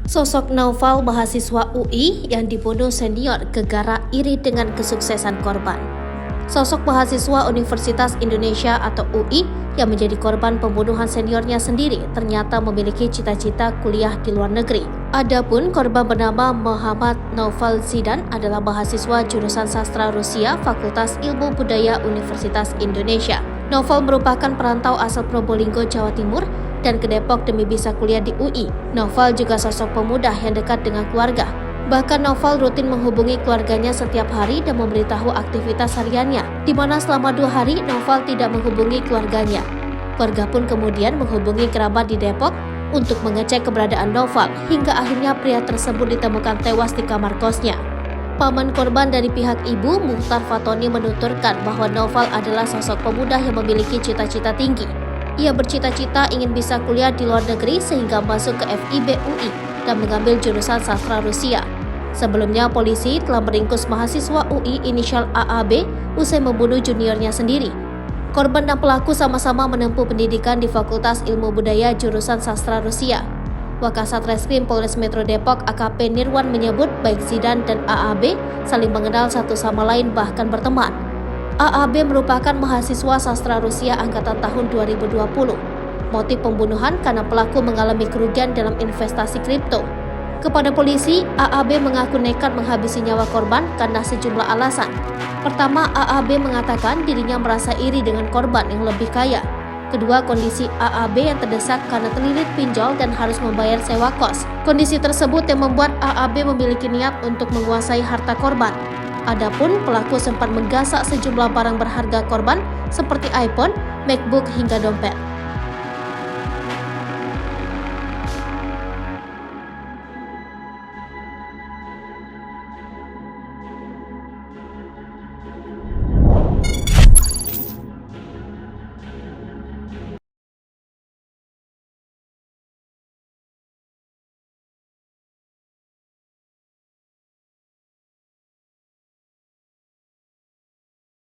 Sosok Naufal, mahasiswa UI yang dibunuh senior gegara iri dengan kesuksesan korban. Sosok mahasiswa Universitas Indonesia atau UI yang menjadi korban pembunuhan seniornya sendiri ternyata memiliki cita-cita kuliah di luar negeri. Adapun korban bernama Muhammad Naufal Zidan adalah mahasiswa jurusan sastra Rusia Fakultas Ilmu Budaya Universitas Indonesia. Naufal merupakan perantau asal Probolinggo, Jawa Timur dan ke Depok demi bisa kuliah di UI. Naufal juga sosok pemuda yang dekat dengan keluarga. Bahkan Naufal rutin menghubungi keluarganya setiap hari dan memberitahu aktivitas hariannya, di mana selama 2 hari Naufal tidak menghubungi keluarganya. Keluarga pun kemudian menghubungi kerabat di Depok untuk mengecek keberadaan Naufal, hingga akhirnya pria tersebut ditemukan tewas di kamar kosnya. Paman korban dari pihak ibu, Muhtar Fatoni, menuturkan bahwa Naufal adalah sosok pemuda yang memiliki cita-cita tinggi. Ia bercita-cita ingin bisa kuliah di luar negeri sehingga masuk ke FIB UI dan mengambil jurusan sastra Rusia. Sebelumnya, polisi telah meringkus mahasiswa UI inisial AAB usai membunuh juniornya sendiri. Korban dan pelaku sama-sama menempuh pendidikan di Fakultas Ilmu Budaya jurusan sastra Rusia. Wakasat Reskrim Polres Metro Depok AKP Nirwan menyebut baik Zidan dan AAB saling mengenal satu sama lain bahkan berteman. AAB merupakan mahasiswa sastra Rusia angkatan tahun 2020. Motif pembunuhan karena pelaku mengalami kerugian dalam investasi kripto. Kepada polisi, AAB mengaku nekat menghabisi nyawa korban karena sejumlah alasan. Pertama, AAB mengatakan dirinya merasa iri dengan korban yang lebih kaya. Kedua, kondisi AAB yang terdesak karena terlilit pinjol dan harus membayar sewa kos. Kondisi tersebut yang membuat AAB memiliki niat untuk menguasai harta korban. Adapun pelaku sempat menggasak sejumlah barang berharga korban seperti iPhone, MacBook hingga dompet.